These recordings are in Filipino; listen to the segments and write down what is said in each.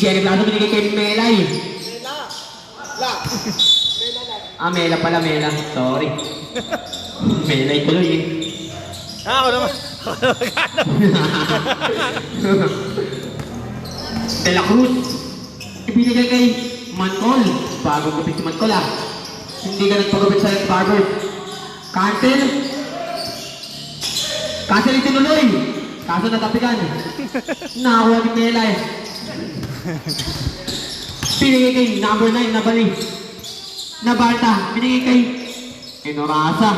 Jenny Blaso binigay kay Melay. Mela pala, Mela. Sorry. Melay tuloy eh. Ako naman. De La Cruz. Ibinigay kay Mancol. Bagong gupit si Mancol ah. Hindi ka nagpagupit sa Red Barber. Cancel. Cancel itinuloy. Kaso natapikan. Nakakuha ni Mela eh. Binigay kay number 9 na bali. Na Barta. Binigay kay Enorasa.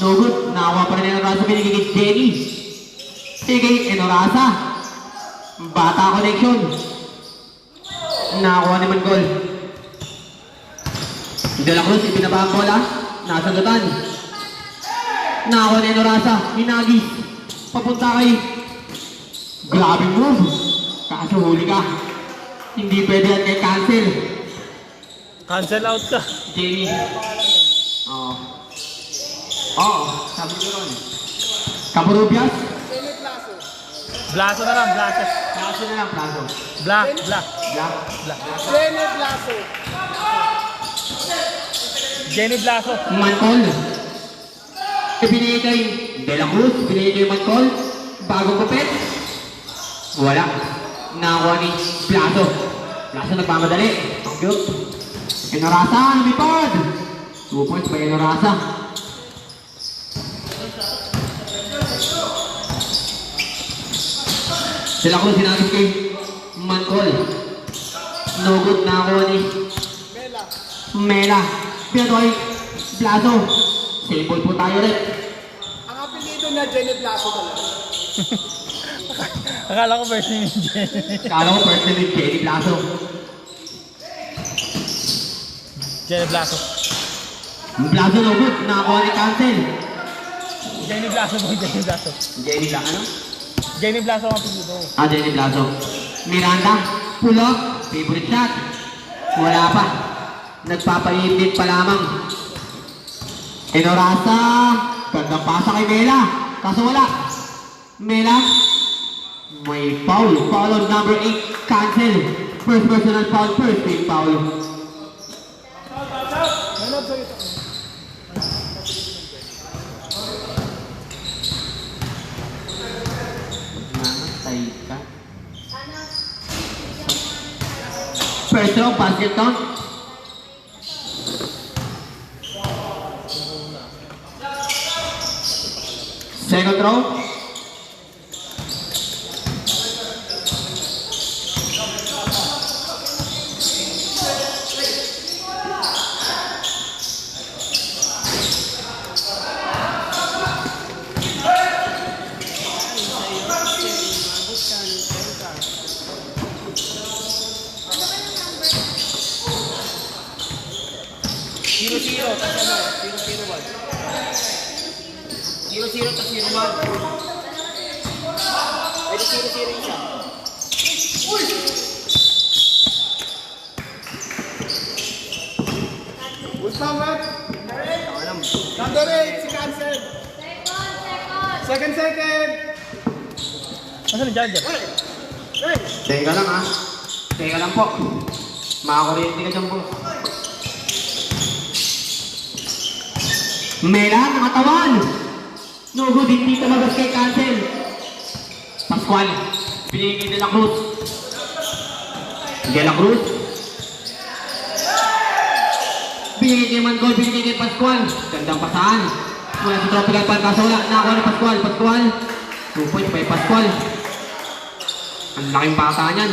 No good. Nakakuha pa rin Enorasa. Binigay kay Jenny. Binigay kay Enorasa. Bata connection. Nakakuha ni Mancol. De La Cruz, ipinaba ang bola. Nasagatan. Nakakuha ni Enorasa. Hinagis. Papunta kay grabe move. Kaso huli ka. Hindi pwede yan kay cancel. Cancel out ka. Jamie. Oo. Oo. Sabi ko ron. Caporubias. Blaso na lang, Blaso. Plaso na lang, plaso. Black. Black. Jenny Blaso. Jenny Blaso. Mancol. Ibinigay kay De La Cruz. Ibinigay kay Mancol. Bagong kupit. Wala. Nakakuha ni Plaso. Plaso nagmamadali. Ang cute. Enorasa, lumipad. 2 points by Enorasa. De La Cruz sinagis kay Mancol. No good na ako ni Mela. Pinto kay Plaso. Sable po tayo rin. Ang apelido na Jenny Blaso talaga. Akala ko first name ni Jenny. Kala ko first name ni Jenny Plaso. Jenny Blaso. Plaso no good. Nakakuha ni Cancel. Jenny Blaso po, Jenny Blaso. Jenny lang ano? Jenny Blaso ang apelido. Jenny Plaso. Miranda. Pull up. Favorite shot. Wala pa. Nagpapainit pa lamang. Enorasa. Gandang pasa kay Mela. Kaso wala. Mela. May foul. Foul on number 8. Cancel. First personal foul. First team foul. Namatay ka. First row, basket count. Second row. Zero, tapos ano? Zero, 0-0 tapos 0-1. Pwede 0-0 isa. Ultawat. Number 8, si Cancel. Second. Nasaan ni Jar Jar? Teka lang ah. Teka lang po. Makakuryente ka dyan po. Mela, nakatawan! No good, hindi tumagas kay Cancel. Pascual, binigay kay De La Cruz. De La Cruz. Binigay kay Mancol, binigay kay Pascual. Gandang pasahan. Mula sa Tropical Park, kaso wala. Nakakuha ni Pascual. 2 points by Pascual. Ang laking bata niyan.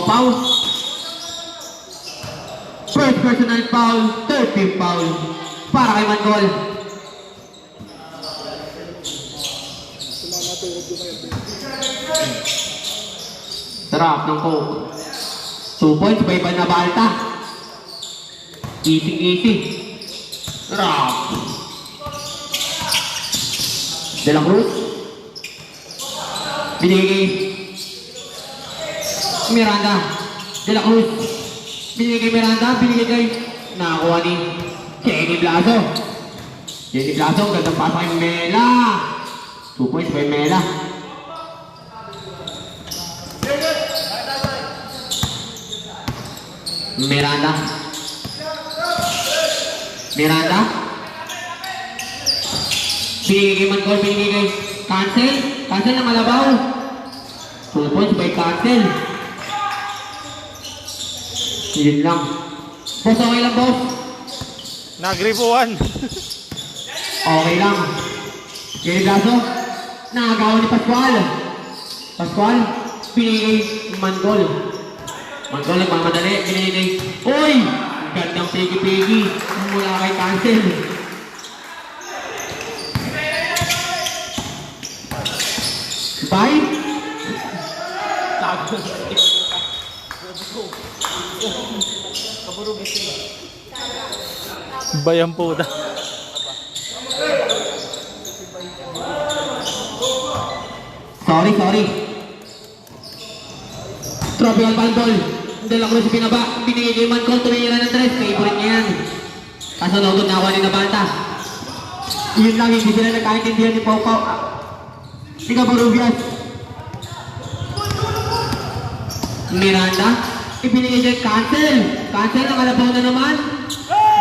Pau. First personal foul, third team foul. Para kay Mancol. Sarap ng coke. 2 points by Ivan Nabalta. Easy. Sarap. De La Cruz. Binigay Miranda. De La Cruz. Binigay kay Miranda. Binigay kay nakakuha ni Jenny Blaso. Jenny Blaso, gandang pasa kay Mela. 2 points kay Mela. Miranda. Miranda. Binigay kay Mancol, binigay kay Cancel. Cancel na Malabaw. 2 points by Cancel. Yun lang. Boss, okay lang, boss. Nagripuan. Okay lang. Jenny Blaso. Nakagawa ni Pascual. Pascual, binigay kay Mancol. Mancol nagmamadali, binigay. Uy! Gandang pigi-pigi. Mula kay Cancel. Bye! Bayang puta. Sorry. Tropical Bandol. De La Cruz pinaba. Binigay kay Mancol. Tumira ng 3. Favorite niya yan. Kaso nagod na ako ni Nabanta. Yun lang. Hindi sila nagkaintindihan ni Pau Pau. Sige po, Rubias. Miranda. Ibinigay kay Cancel. Cancel na Malabaw na naman.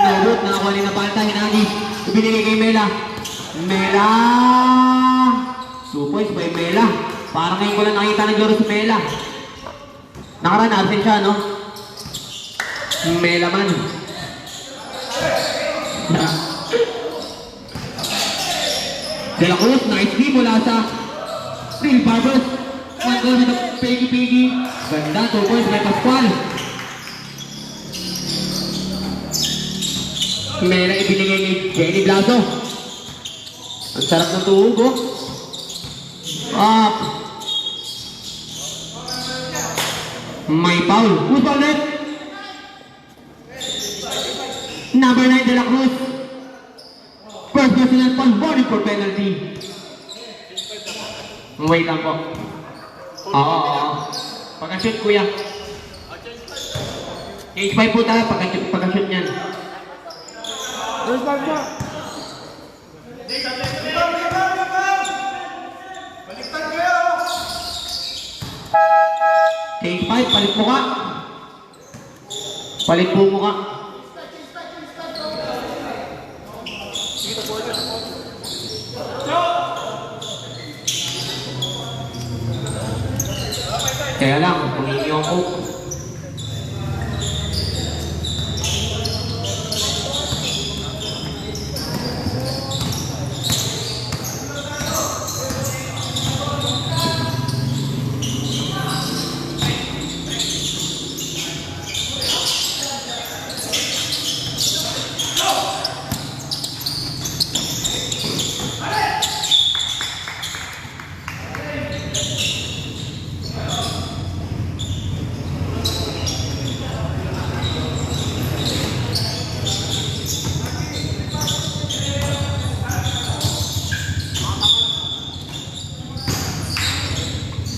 Nagod na ako ni Nabanta. Hinagi. Ibinigay kay Mela. Mela. 2 points by Mela. Parang ngayon ko lang nakita naglaro si Mela. Nakaraan absent siya, no? Mela man. De La Cruz, nice D mula sa Real Barbers. Mancol with a pigi-pigi. Ganda, 2 points by Pascual. Mela ibinigay ni Jenny Blaso. Ang sarap ng tuhog, oh. Up. May foul. Who's foul net? Number 9, De La Cruz. First personal foul, body for penalty. Wait lang po. Oo. Pagka-shoot, kuya. H5 po tayo, pagka-shoot niyan. First time na. Baliktad kayo! H5, palit mo ka. Palit po mo ka. Kaya lang, humingi ako.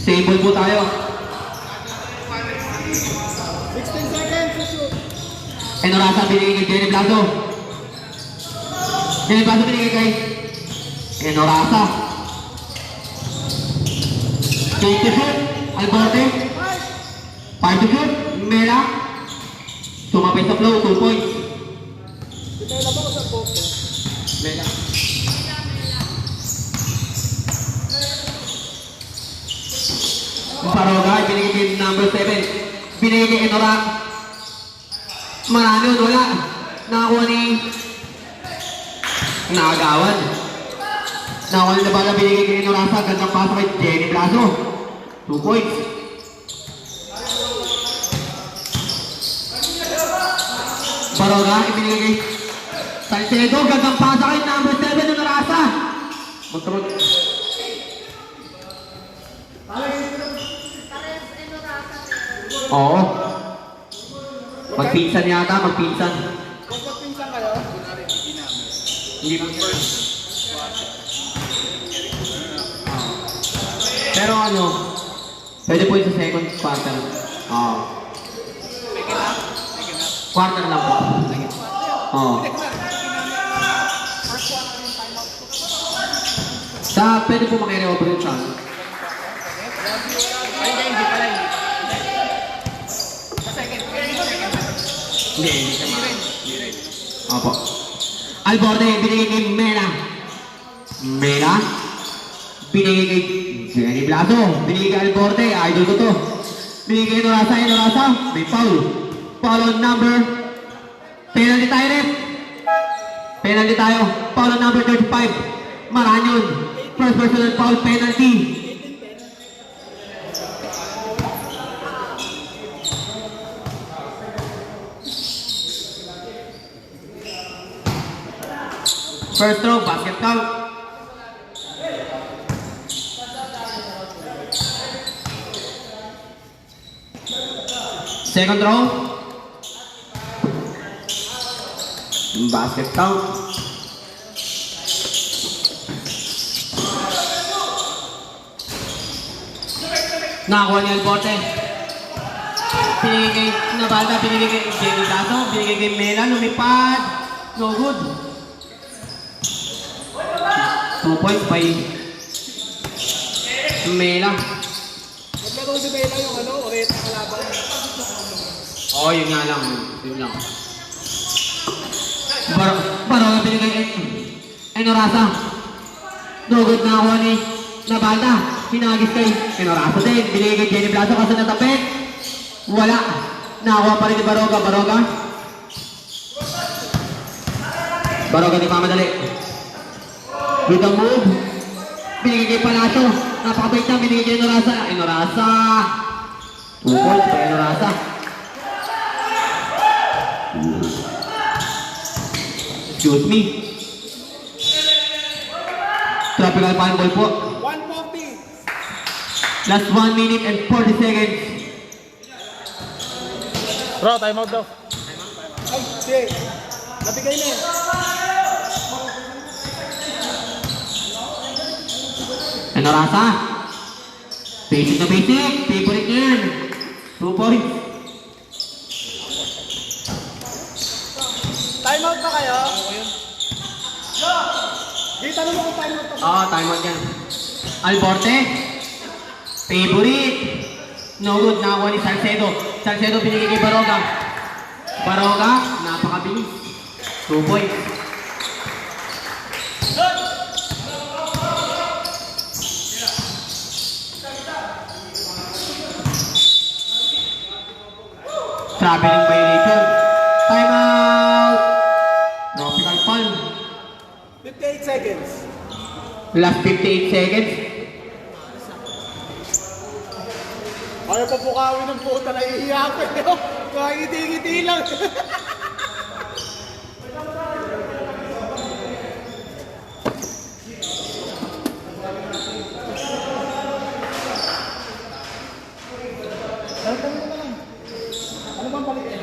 Same ball po tayo. 16 seconds to shoot. Enorasa binigay kay Jenny Blaso. Jenny Blaso binigay kay Enorasa. Take to shoot. Alborte. 5 to shoot. Mela. Sumapay sa flow. 2 points. Pinela ba ko sa box? Mela. Paroga, binigay kay number 7. Binigay kay Enora. Marami yun, wala. Nakakuha ni Nakagawan. Nakakuha ni Nabala, binigay kay Enorasa. Gandang pasa kay Jenny Blaso. 2 points. Paroga, ibinigay kay Salcedo. Gandang pasa kay number 7, Enorasa. Magkamag... Oo. Magpinsan yata, magpinsan. Kung pagpinsan kayo, Hindi mo. Pero ano, pwede po yung sa second quarter. Oo. Quarter lang po. Oo. Pwede po makiri over yung chance. Hindi, hindi siya Opo. Alborde, binigay kay Mela. Mela. Binigay kay Jenny Blaso. Binigay kay Alborde, idol ko to. Binigay kay Norasa. May foul. Foul on number. Penalty tayo rin. Penalty tayo. Foul on number 35. Maranyon. First personal foul penalty. First throw, basket count. Second throw. Basket count. Nakakuha ni Alborte. Pinigay kay Nabalda, pinigay kay Jenny Dato, pinigay kay Mela, lumipad. No good. 2 points by Mela. Naglaro si Mela yung ulit na kalaban. Oo, yun nga lang. Yun lang. Baro na pinigay kay Enorasa. No good na ako ni Nabalda. Hinagis kay Enorasa din. Binigay kay Jenny Blaso kasi natapit. Wala. Nakakuha pa rin ni Baroga. Baroga di pamadali. With the move. Binigay kay Palacio. Napakabait na. Binigay kay Enorasa. 2 points kay Enorasa. Excuse me. Tropical fine ball po. 140. Last 1 minute and 40 seconds. Bro, time out daw. Ay, sige. Nabigay na eh. Enorasa. Basic na basic. Favorite niya yan. 2 points. Time out ba kayo? Di, tanong mo kung time out ba? Oo, time out yan. Alborte. Favorite. No good. Nakakuha ni Salcedo. Salcedo binigay kay Baroga. Baroga. Napakabilis. 2 points. Traveling violation. Time out. Tropical foul. 58 seconds. Last 58 seconds. Ayaw pa pukawin ng puta na iiyak ko. Ngiti-ngiti lang. Ano bang balikin?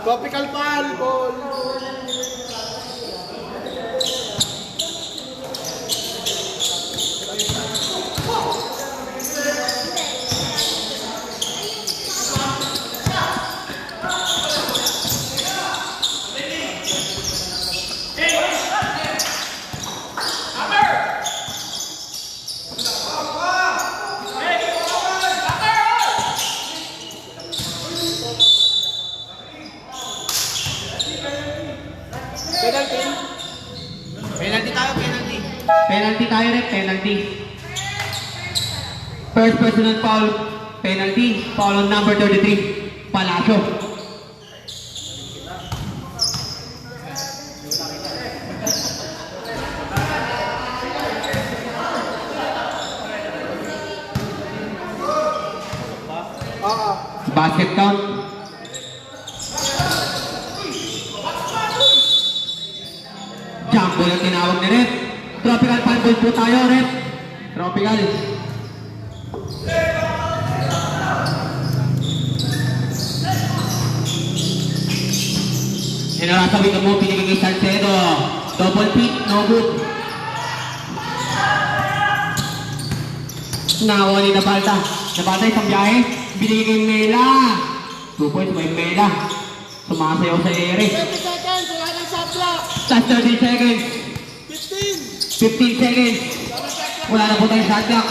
Tropical foul, ball. Penalty. Penalty tayo, penalty. Penalty tayo rin, penalty. First personal foul, penalty. Foul on number 33, Palacio. Basket count. Jump ball ang tinawag ni Rep. Tropical fine ball po tayo, Rep. Tropical. Inarasa with the move, pinigay kay Salcedo. Double pick, no good. Nakakuha ni Napalta. Napalta isang biyahe. Binigay kay Mela. 2 points by Mela. Sumasayaw sa ere. 20 seconds, wala nang shot clock. Last 30 seconds. 15. 15 seconds. Wala na po tayong shot clock.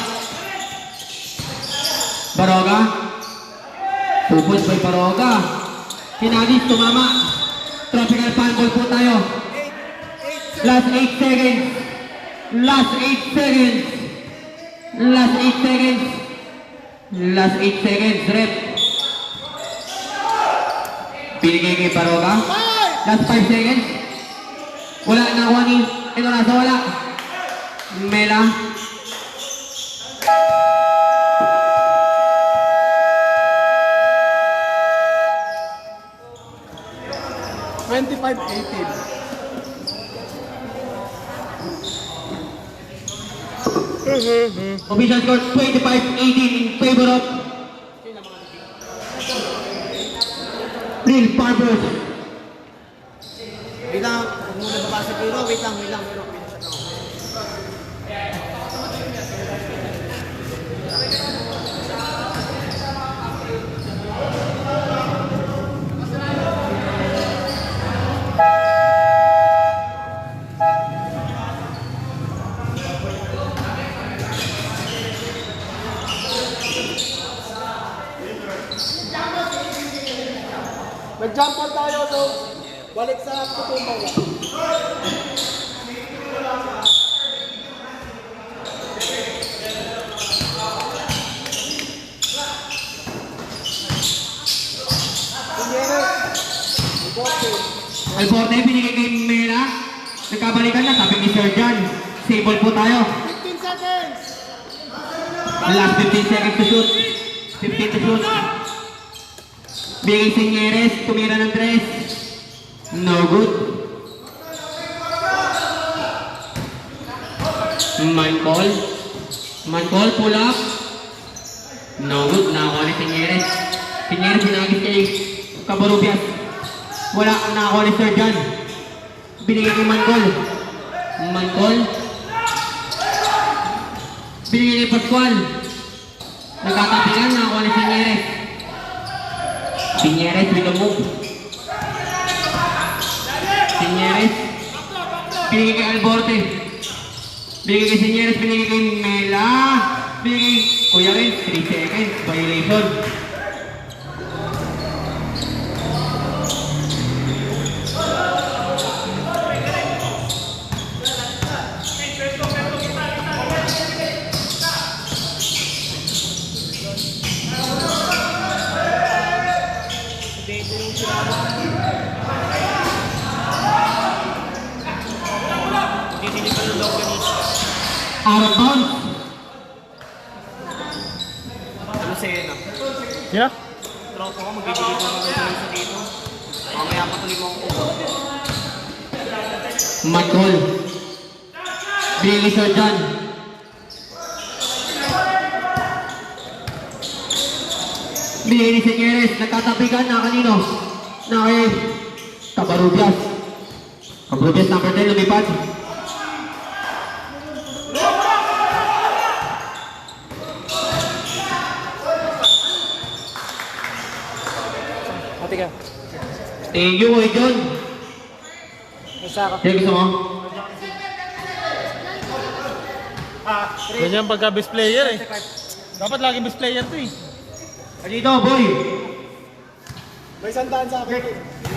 Baroga. 2 points by Baroga. Hinagis, tumama. Tropical fan ball po tayo. Last 8 seconds. Last 8 seconds. Last 8 seconds. Last 8 seconds. Rep. Binigay kay Baroga. Last 5 seconds. Wala nakuha ni. Ito nasa wala. Mela. Official score 25-18 in favor of Real Barbers. Wait lang, huwag muna babasa pero. Wait lang, pero. Nag-jump ball tayo, so balik sa tutumbaw. Alborte, binigay kay Mela. Nagkabalikan na, sabi ni Sir John. Sable po tayo. 15 seconds. Last 15 seconds to shoot. 15 to shoot. Bigay si Nieres, tumira ng 3. No good. Mancol. Mancol, pull up. No good, nakakuha ni si Nieres. Si Nieres, sinagis kay Cabarubias. Wala, nakakuha ni Sir John. Binigay kay Mancol. Mancol. Binigay kay Pascual. Nagkatapigan, nakakuha ni si Nieres. Pinyeres with the move. Pinyeres. Binigay kay Alborte. Binigay kay Pinyeres. Binigay kay Mela. Binigay Kuya Ren. 3 seconds. Violation. Out of bounds. Ano sa'yo na? Yeah? Tropa ko, magbibigay ko naman sa dito. Mamaya patuloy mo ako. Mancol. Binigay kay Sir John. Binigay ni Senyeres. Nagtatapikan na kanino? Na kay Cabarubias. Cabarubias number 10 lumipad. Ate ka. Thank you, Kuya John. Isa ka. Sige, gusto mo? Ganyan pagka best player eh. Dapat lagi best player to eh. Dito, boy. May sandaan sa akin.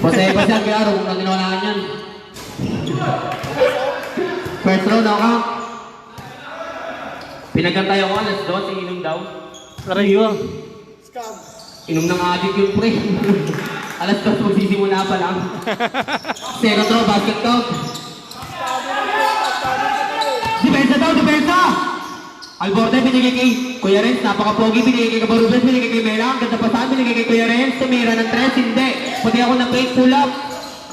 Pasaya kaya araw kung naginawalaan yan. First round, knockout. Pinagkantay ako, alas 12, inom daw. Aray yun. Scam. Inom ng adik yung pre. Alas 12, magsisimula pa lang. Second row, basket count. Depensa daw, depensa! Alborte, binigay kay Kuya Renz, napaka-pogi, binigay kay Cabarubias, binigay kay Mela, ang ganda pasahan, binigay kay Kuya Renz, tumira ng 3, hindi. Pati ako ng fake pull up.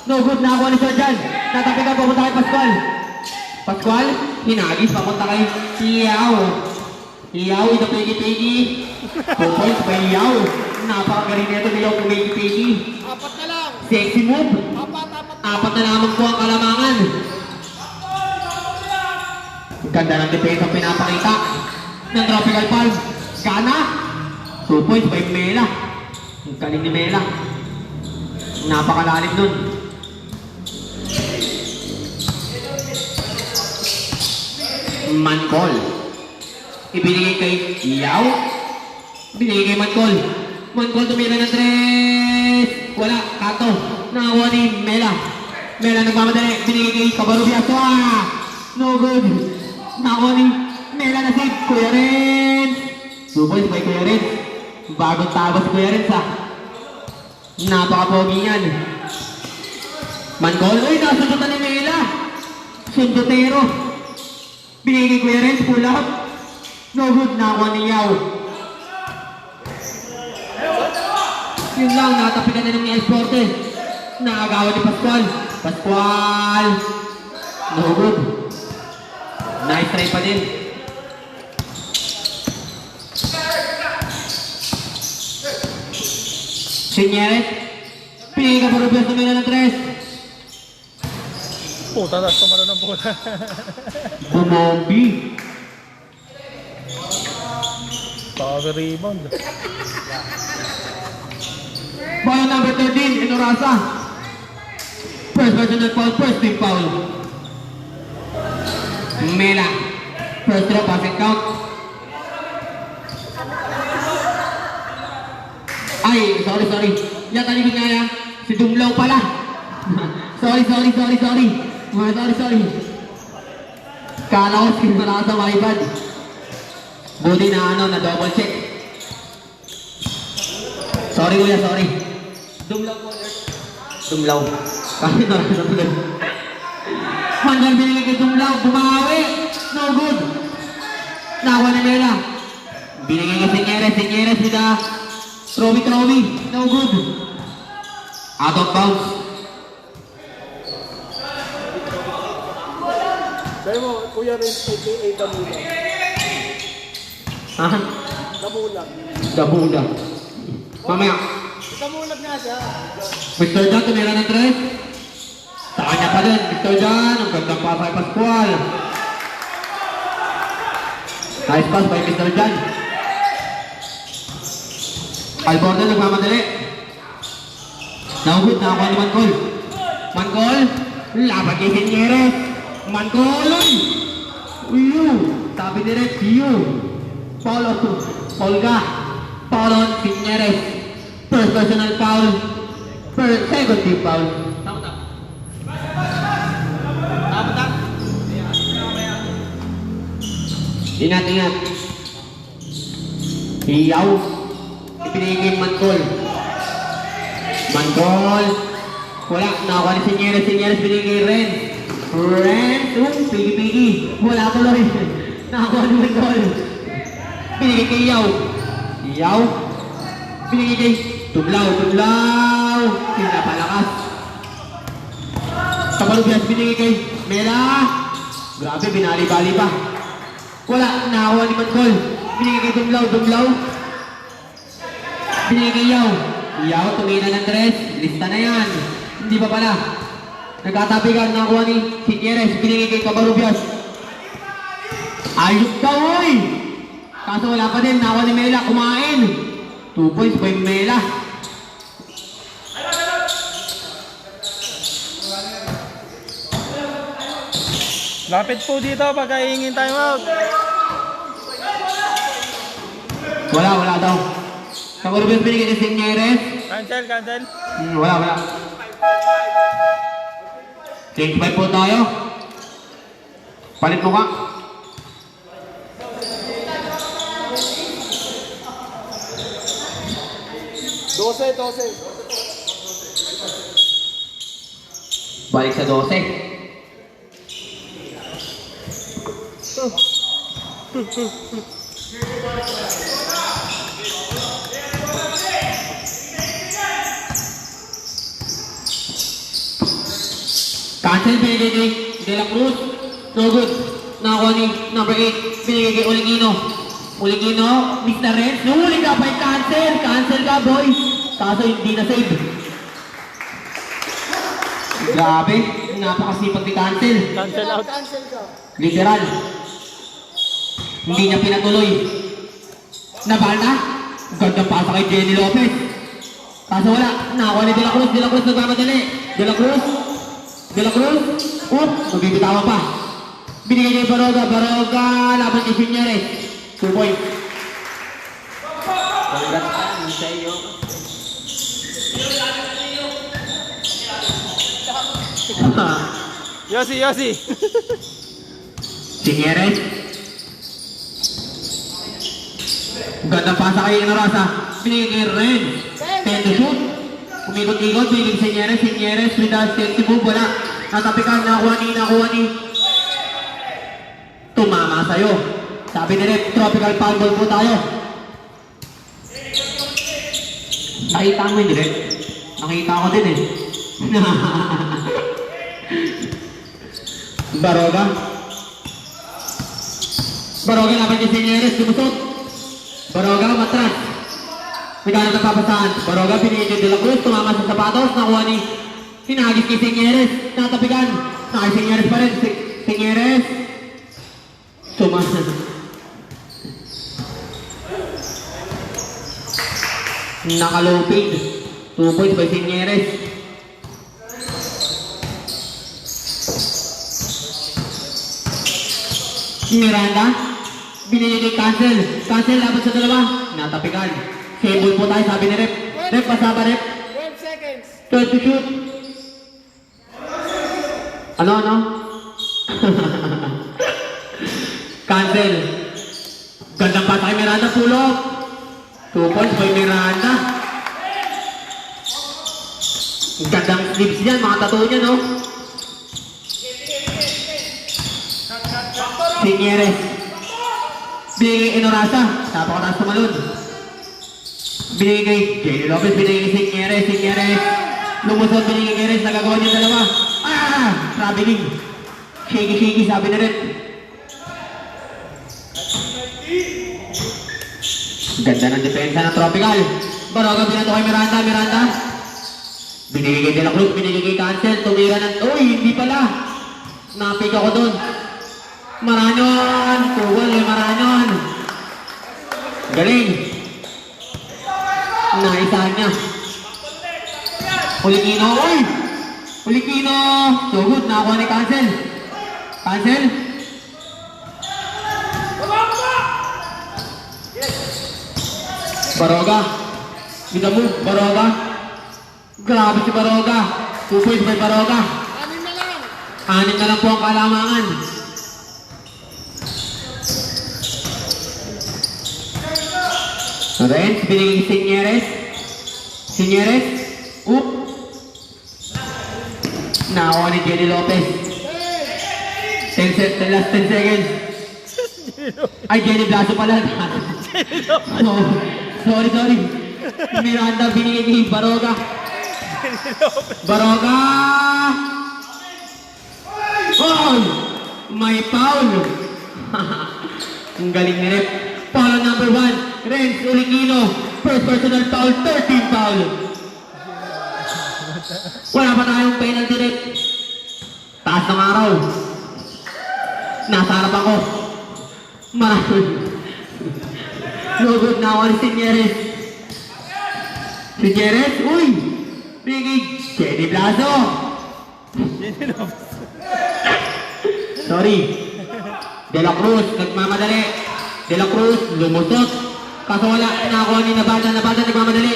No good, nakakuha ni Sir John. Natabi ka, papunta kay Pascual. Pascual, hinagis, papunta kay Yao. Yao, ito pegi-pegi. 2 points by Yao. Napakagaling nito ni Yao kung pegi-pegi. 4 na lang. Sexy move. 4. 4 na lamang po ang kalamangan. Ganda ng depensa pinapakita. ng Tropical Palm. Gana. 2 points by Mela. Ang galing ni Mela. Napakalalim nun. Mancol. Ibinigay kay Yao. Binigay kay Mancol. Mancol tumira ng 3. Wala. Kato. Nakakuha ni Mela. Mela nagmamadali. Binigay kay Cabarubias. No good. Nakakuha ni Mela na save. Kuya Renz. 2 points by Kuya Renz. Bagong tabas Kuya Renz ha. Napaka-pogi yan. Mancol. Uy, nasundutan ni Mela. Sundotero. Binigay kay Kuya Renz. Pull up. No good. Nakakuha ni Yao. Yun lang. Natapikan na ng ni Esporte. Nakagawa ni Pascual. Pascual. No good. Nice try pa din. Sinyeres. Pinigay ka pa Rubias na Mela ng 3. Puta, tapos tumalo ng bola. Bumombi. Power rebound. Ball number 13, Inorasa. First personal foul, first team foul. Mela. First throw, pass and count. Ay, sorry. Yata likod nga yan. Si Dumlaw pala. sorry. Mga sorry. Kala ko skin pala sa my bad. Buti na na double check. Sorry kuya, sorry. Dumlaw po. Dumlaw. Kasi narasa tuloy. Mancol binigay kay Dumlaw. Bumawi. No good. Nakuha ni Mela. Binigay kay Sinyeres sila. Trovi. No good. Out of bounds. Sabi mo, Kuya Renz, a.k.a. Damulag. Ha? Dabuda. Mamaya. Damulag nga siya. Mr. John, tumira ng 3. Sa kanya pa din. Mr. John, ang gandang pasa kay Pascual. Nice pass by Mr. John. Alborda nagmamadali. Nahugot na ako ni Mancol. Mancol, laban kay Sinyeres. Mancol, uy! Sabi ni Rex, Paul ka. Paul on Sinyeres. First personal foul. Second team foul. Tama. Ingat. Hiyaw. Ipinigay Mancol. Wala. Nakakuha ni Sinyeres binigay Renz. Pigi. Wala tuloy. Nakakuha ni Mancol. Binigay kay Yaw. Binigay kay Tublaw. Pinapalakas. Cabarubias binigay kay Mela. Grabe, binali-bali pa. Wala. Nakakuha ni Mancol. Binigay kay Tublaw. Binigay kay Yaw, tumina ng 3. Lista na yan. Hindi pa pala. Nagkatapigan, nakakuha ni Sinyeres. Binigay kay Cabarubias. Ayok daw, oy! Kaso wala pa din. Nakakuha ni Mela. Kumain. 2 points by Mela. Lapit po dito pagka hihingin time out. Wala daw. Cabarubias binigay kay Sinyeres. Cancel. Wala. Change by po tayo. Palit mo ka. Dose. Balik sa 12. Cancel binigay kay De La Cruz. No good. Nakakuha ni number 8. Binigay kay Oligino. Mr. Renz. Huli ka pa yung cancel. Cancel ka, boy. Kaso hindi na save. Grabe. Napakasipag ni cancel. Cancel out. Cancel ka. Literal. Hindi niya pinatuloy. Nabalta. Gandang pasa kay Jenny Lopez. Kaso wala. Nakakuha ni De La Cruz. De La Cruz nagmamadali. De La Cruz. De La Cruz. Mabibitawan pa. Binigay niya yung Baroga. Baroga. Laban kay Sinyares. 2 points. Congrats sa iyo. Yossi. Sinyeres. Ganda pasa kay Inorasa. Binigay kay Ren. 10 to shoot. Umikot-ikot. Binigay kay Sinyeres. Sinyeres with a safety move. Wala. Natapikan. Nakuha ni. Tumama sa'yo. Sabi ni Rep, tropical foul ball po tayo. Nakita mo yun, Rep. Nakita ko din eh. Baroga. Baroga laban kay Sinyeres, lumusot. Baroga, matras. Naghanap ng papasahan. Baroga, pinigil kay De La Cruz, tumama sa sapatos, nakuha ni hinagis kay Sinyeres, natapigan. Nakay Sinyeres pa rin. Sinyeres. Tumama. Nakalupid. 2 points by Sinyeres. Miranda, binigay kay Cancel. Cancel laban sa dalawa. Natapikan. Sable po tayo, sabi ni Rep. Rep, pasaba Rep. 12 seconds. 12 to shoot. Ano? Cancel. Gandang pasa kay Miranda, pull-up. 2 points by Miranda. Gandang sleeves niyan, mga tattoo niya, no? Sinyeres. Binigay kay Inorasa. Napakataas tumalon. Binigay kay Jenny Lopez. Binigay kay Sinyeres. Sinyeres. Lumusot. Binigay kay Rez. Nagagawa niya dalawa. Traveling. Shaky, sabi na rin. Ganda ng depensa ng Tropical. Baroga binato kay Miranda. Binigay kay De La Cruz. Binigay kay Cancel. Tumira ng... Uy, hindi pala. Napig ako doon. Maranyon! Tuwal eh, Maranyon! Galing! Naisahan niya. Ulikino! Uy! Ulikino! So good, nakakuha ni Cancel. Cancel? Baroga! With the move, Baroga! Grabe si Baroga! 2 points by Baroga! 6 na lang po ang kalamangan. Renz, binigay kay Sinyeres. Nakakuha ni Jenny Lopez. 10 last 10 seconds. Ay, Jenny Blaso pala. Oh, sorry. Miranda, binigay kay Baroga. Baroga! Oh! May foul! Ang galing ni Rep. Foul number 1. Renz Ulikino. First personal foul. 13 foul. Wala pa tayong penalty, Rep. Taas ng araw. Nasa harap ako. Marami. No good na ako ni Sinyeres. Sinyeres? Uy! Bigig. Jenny Blaso. Sorry. De La Cruz, nagmamadali. De La Cruz, lumusot. Kaso wala, nakakuha ni Nabalta, nagmamadali.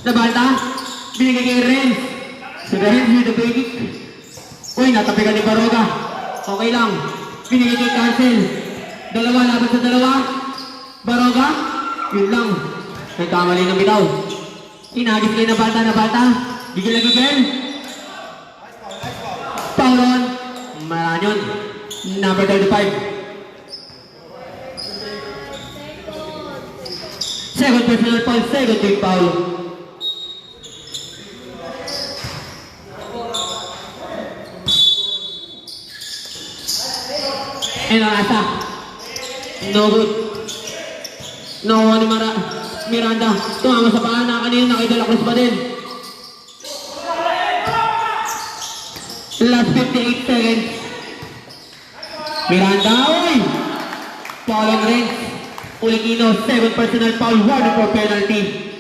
Nabalta, binigay kay Renz. Si Renz with the baby. Uy, natapigan ni Baroga. Okay lang. Binigay kay Cancel. Dalawa, laban sa dalawa. Baroga, yun lang. Nagkamali ng bitaw. Inagis kay Nabalta. Gigil. Foul on. Maranyon. Number 35. Second personal foul, second big foul. Inorasa. No good. No ni Miranda. Tumama sa paa na kanina kay De La Cruz pa din. Last 58 seconds. Miranda, oy! Foul on Renz. Ulikino, 7 personal foul, warning for penalty.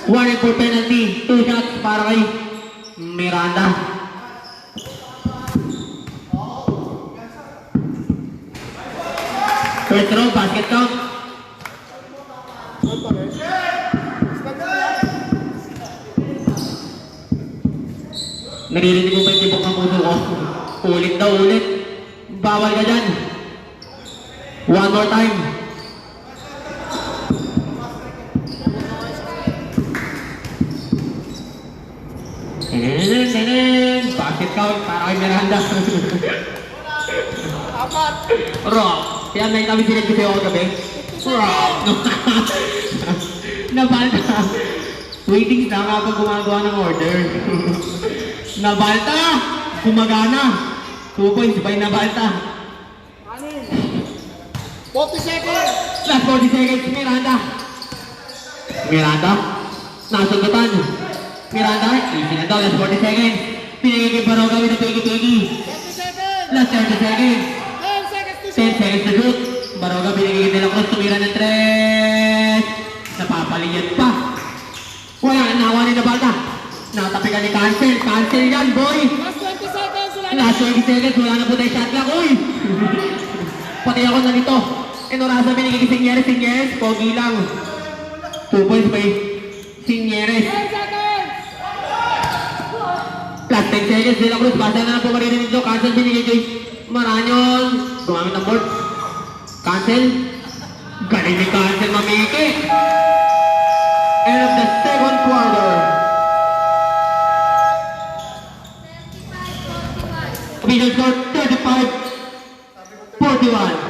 Warning for penalty. 2 shots para kay Miranda. First row, basket count. Naririnig mo ba yung tibok ng puso ko? Ulit daw, ulit. Bawal ka dyan. One more time. Basket count para kay Miranda. Apat. Rock. Kaya may kami sinag kasi ako gabi. Rock. Nabalta. Waiting na nga pag gumagawa ng order. Nabalta. Gumagana. 2 points by Nabalta. Anin. 40 seconds. Last 40 seconds. Miranda. Miranda. Nasagutan. Miranda. Easy na daw. Last 40 seconds. Pinigigil pa raw gawin na pigi-pigi. 30 seconds. Last 30 seconds. 10 seconds to 10 seconds to shoot. Baroga binigay nila cross, tumira ng 3. Napapaliyad pa. Wala, nawa ni Nabalta. Natapikan ni Cancel. Cancel yan, boy. Last 20 seconds. Last 20 seconds, wala na po tayo shot clock. Uy! Pati ako na nito. Enorasa binigay kay Signeres. Signeres, pogi lang. 2 points by Signeres. 10 seconds. Plus 10 seconds, De La Cruz. Basta na po maririnig nito. Cancel binigay kay Maranyon. Gumamit ang board. Cancel. Galing ni Cancel, mamiki. End of the second quarter. Official score 35-41.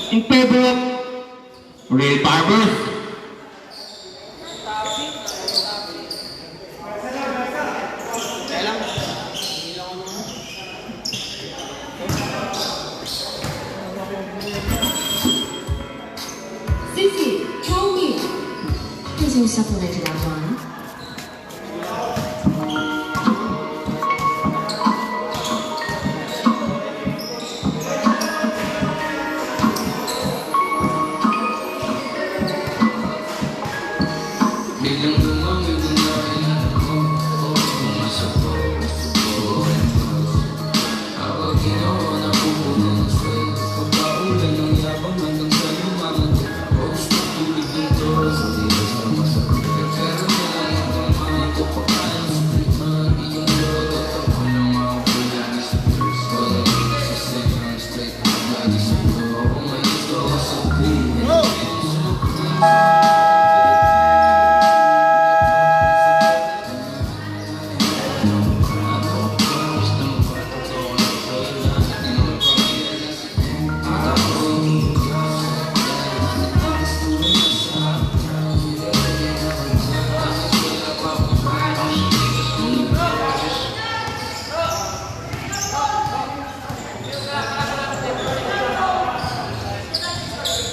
In favor of Real Barbers. Sissy, tell me. Please you supplement that one.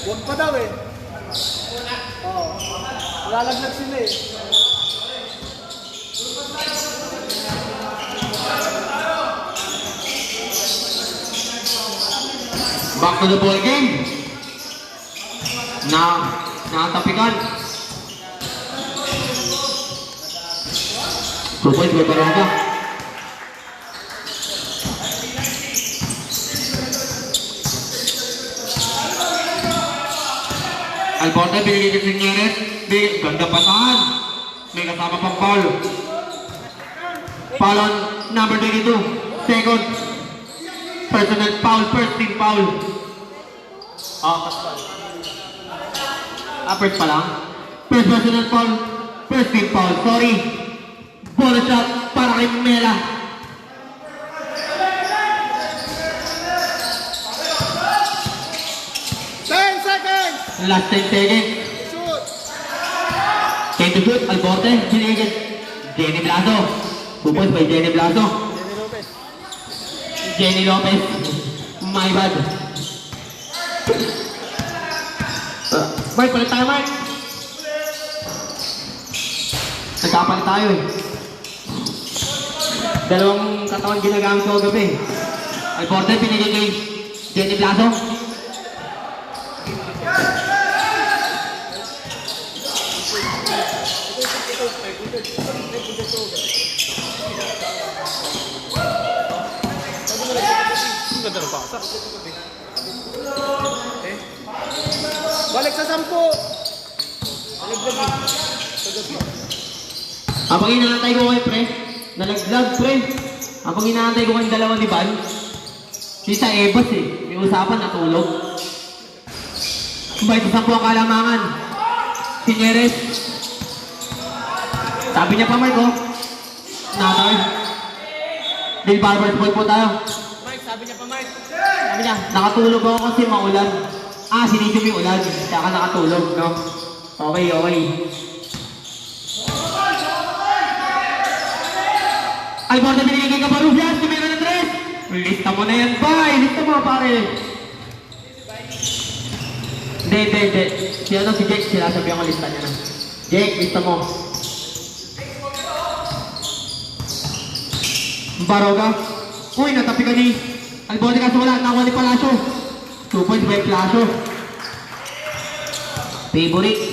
Huwag pa daw eh. Oo. Lalaglag sila eh. Back to the ball game. Nakatapikan. 2 points by Baroga. Alborda binigay kay Signeres. Ganda pasahan. May kasama pang foul. Foul on number 22. Second personal foul. First team foul. First pa lang. First personal foul. First team foul. Sorry. Ball shot para kay Mela. Last 10 seconds. Shoot! 10 to shoot. Alborte. Binigay Jenny Blaso. 2 points by Jenny Blaso. Jenny Lopez. My bad. Mark, palit tayo, Mark. Nagkapalit tayo eh. Dalawang katawan ginagamit ko gabi. Alporte, pinigay kay Jenny Blaso. Ang ganda ng paksa. Balik sa 10. Habang inaantay ko kayo, pre, nalaglag, pre. Habang inaantay ko kayong dalawa ni Val, yung sa Ebas may usapan natulog. Kumbay, isang po ang kalamangan. Sinyeres. Sabi niya pa, Mark, Natar. Bill Barber's Boy po tayo. Mike, sabi niya pa, Mike. Sabi niya, nakatulog ako kasi maulan. Sinidyo may ulan. Kaya ka nakatulog, no? Okay, okay. Alborda, binigay ka pa Rufias, tumira ng 3. Lista mo na yan, bye! Lista mo, pare. Hindi. Si Jake, sinasabihan ko lista niya na. Jake, lista mo. Baroga. Uy, natapi ka ni Alborda, kaso wala, nakuha ni Palacio. 2 points by Palacio. Favorite.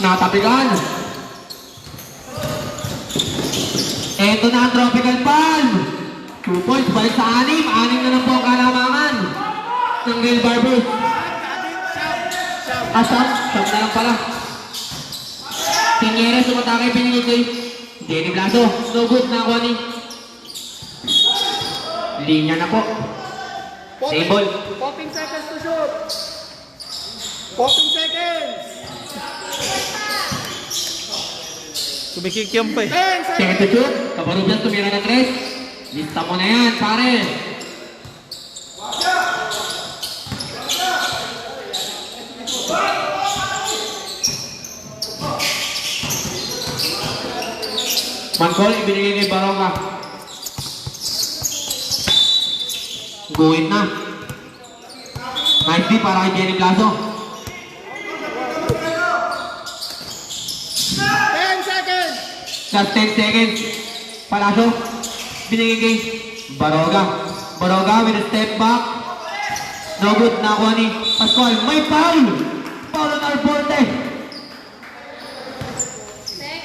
Natapigan. Eto na ang Tropical Palm. 2 points, balik sa 6. 6 na lang po ang kalamangan ng Gail Barbers. Asap na lang pala. Tinyeres, umatake, pinigay kay Jenny Blaso. No good, nakuha ni linya na po. Table. 14 seconds to shoot. 14 seconds. Kumikikyam pa eh. 10 seconds. Second to shoot. Kaparubian, tumira ng 3. Lista mo na yan, pare. Mancol, ibinigay kay Baronga. Guhit na. Nice D para kay Jenny Blaso. 10 seconds. Last 10 seconds. Palacio, binigay kay Baroga. Baroga with a step back. No good, nakuha ni Pascual. May foul! Foul on Alporte.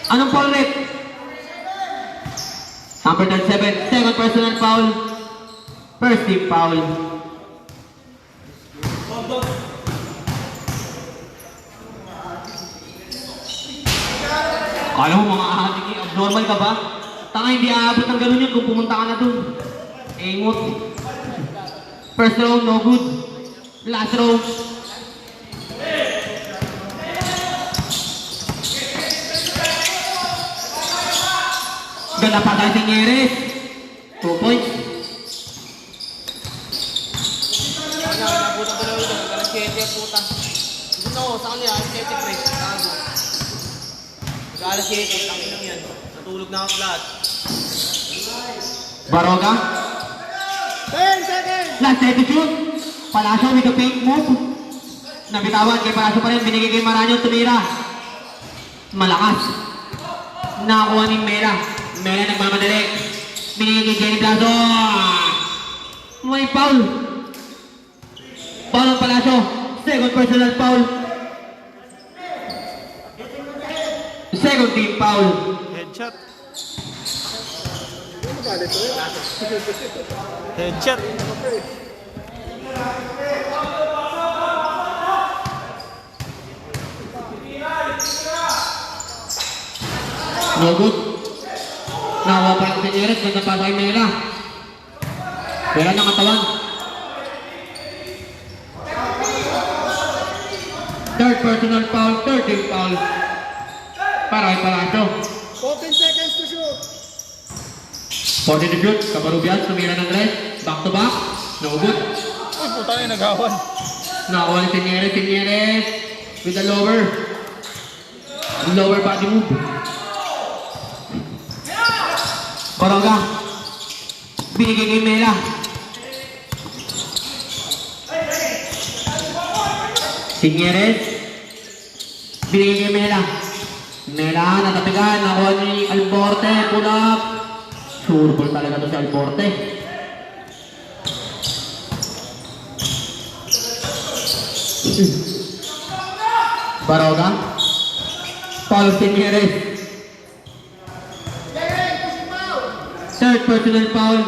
Anong foul rate? Number 37, second personal foul. First team foul. Kala mo mga ahating abnormal ka ba? Tanga, hindi aabot ng ganun yun kung pumunta ka na dun. Engot. First row, no good. Last row. Ganda pa tayo si Nyeres. 2 points. Nabutan ko lang ulit. Alas 7 ang puta. Dito ako, sa kanila, alas 7 pre. Gago. Alas 7, tangin lang yan. Natulog na ako lahat. Baroga. 10 seconds. Last set to shoot. Palacio with the fake move. Nabitawan kay Palacio pa rin. Binigay kay Maranyo, tumira. Malakas. Nakakuha ni Mela. Mela nagmamadali. Binigay kay Jenny Blaso. May foul. Foul ng Palacio. Second personal foul. Second team foul. Headshot. Headshot. No good. Nakuha pa ng Pinyeres. Ganda pa kay Mela. Mela ng katawan. Third personal foul. Third team foul. Para kay Palacio. 14 seconds to shoot. 40 to shoot. Kaparubian. Tumira ng red. Back to back. No good. Uy, puta yung nagawan. Nakakuha ni Pinyeres. Pinyeres. With the lower. Lower body move. Baroga. Binigay kay Mela. Signeres. Binigay kay Mela. Mela, natapigan. Nakuha ni Alborte. Pull up. Sure ball talaga to si Alborte. Baroga. Paul Signeres. Third personal foul.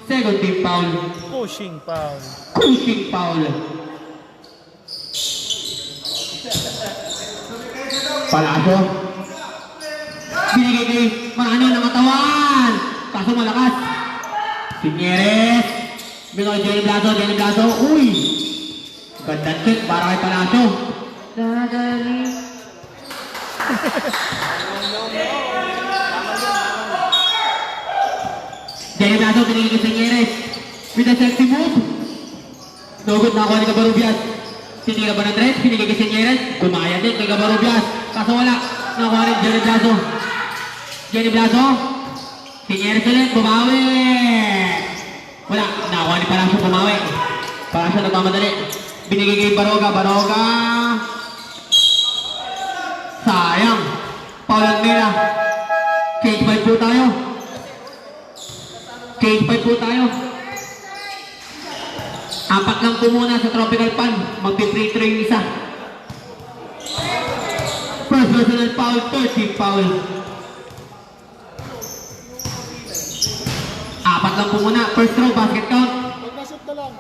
Second team foul. Pushing foul. Pushing foul. Palacio. Binigay kay Marano ng katawan. Kaso malakas. Signeres. Binigay Jenny Blaso. Uy! Gandang kick para kay Palacio. Dadali. Jenny Blaso, binigay kay Signeres. With a sexy move. No good, nakuha ni Cabarubias. Tinira ba ng Red? Binigay kay Signeres. Gumaya din kay Cabarubias. Kaso wala. Nakuha ni Jenny Blaso. Jenny Blaso. Signeres ulit. Bumawi. Wala. Nakuha ni Palacio. Bumawi. Palacio nagmamadali. Binigay kay Baroga. Sayang. Paulan Mela. Cage 5 po tayo. Cage 5 po tayo. Apat lang po muna sa Tropical Pan. Magpi-free throw yung isa. First personal foul, third team foul. Apat lang po muna. First throw, basket count. Pag nasot na lang.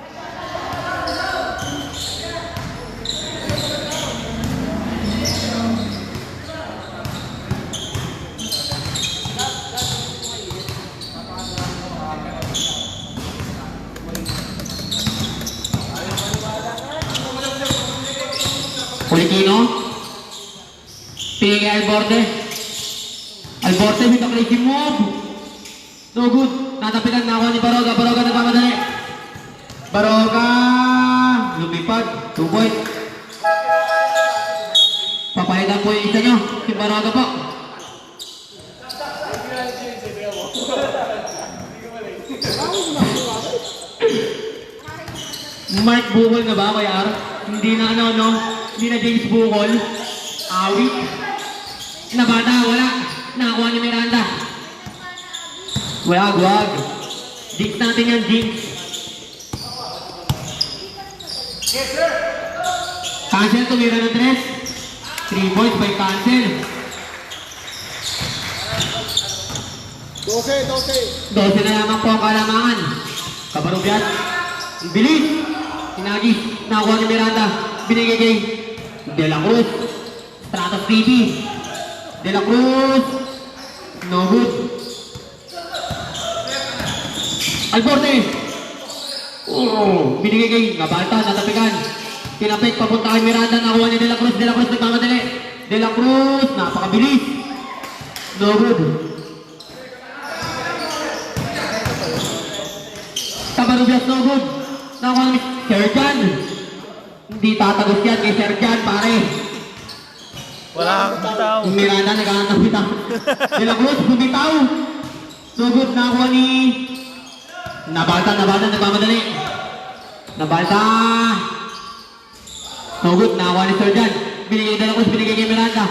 Pulikino. Pinigay Alborte. Alborte with a crazy move. No good. Natapitan na ako ni Baroga. Baroga nagmamadali. Baroga. Lumipad. 2 point. Papalitan po yung isa nyo. Si Baroga po. Mark Bukol na ba, Kuya Ar? Hindi na Hindi na James Bukol. Awit. Nabata, wala. Nakakuha ni Miranda. Wag. Jinx natin yan, Jinx. Cancel, tumira ng 3. 3 points by cancel. 12. 12 na lamang po ang kalamangan. Kabarubiat. Bilis. Sinagis. Nakakuha ni Miranda. Binigay kay De La Cruz. Stratos TV. De La Cruz. No good. Alborte. Oh, binigay kay Nabalta. Natapikan. Tinapik. Papunta kay Miranda. Nakakuha ni De La Cruz. De La Cruz nagmamadali. De La Cruz. Napakabilis. No good. Cabarubias, no good. Nakakuha ni Serjan. Hindi tatagos yan kay Serjan, pare. Wala kang tao. Miranda, naghahanap ng bitaw. De La Cruz, bumitaw. No good, nakakuha ni Nabalta, nagmamadali. Nabalta. No good, nakakuha ni Serjan. Binigay De La Cruz, binigay kay Miranda.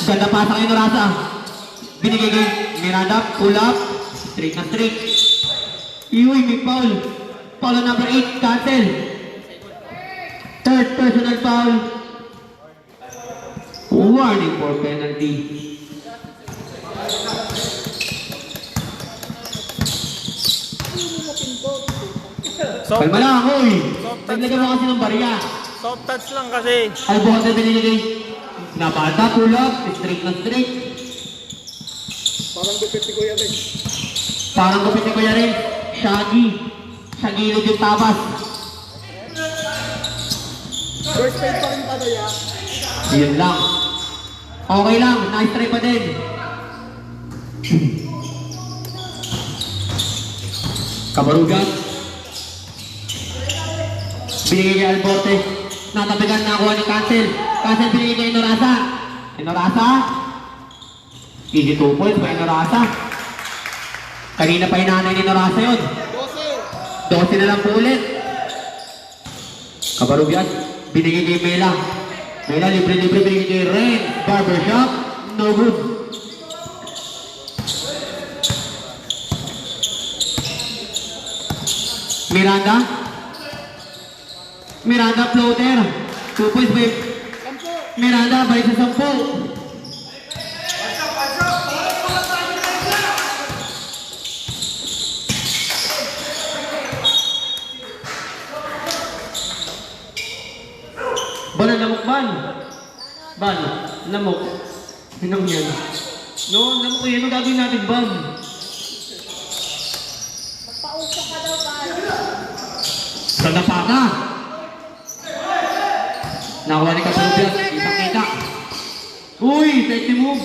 Ganda pa sa kay Norasa. Binigay kay Miranda, pull up. Straight na straight. Iuy, may foul. Foul number 8, cancel. Third personal foul. Warning for penalty. Kalma lang, uy. Naglagay mo kasi ng barya. Soft touch lang kasi. Alborte binigay. Nabata, pull up. Straight na straight. Parang gupit ni Kuya Rick. Parang gupit ni Kuya rin. Shaggy. Sa gilid yung tabas. First page pa rin pala ya. Yun lang. Okay lang. Nice try pa din. Kabarugan. Binigay kay Alborte. Natapigan na kuha ni Cancel. Cancel binigay kay Norasa. Norasa. Easy 2 points by Norasa. Kanina pa hinanay ni Norasa yun. 12 na lang po ulit. Kabarubias, binigay kay Mela. Mela, libre-libre binigay kay Ren. Barbershop, no good. Miranda. Miranda floater. 2 points by Miranda, balik sa 10. Ban, lamok ban. Ban, lamok. Hinang yan. No, lamok yan. Ang gagawin natin, ban. Magpausok ka daw ba? Sa napaka. Nakuha ni Kaparubias. Kita-kita. Uy, safety move.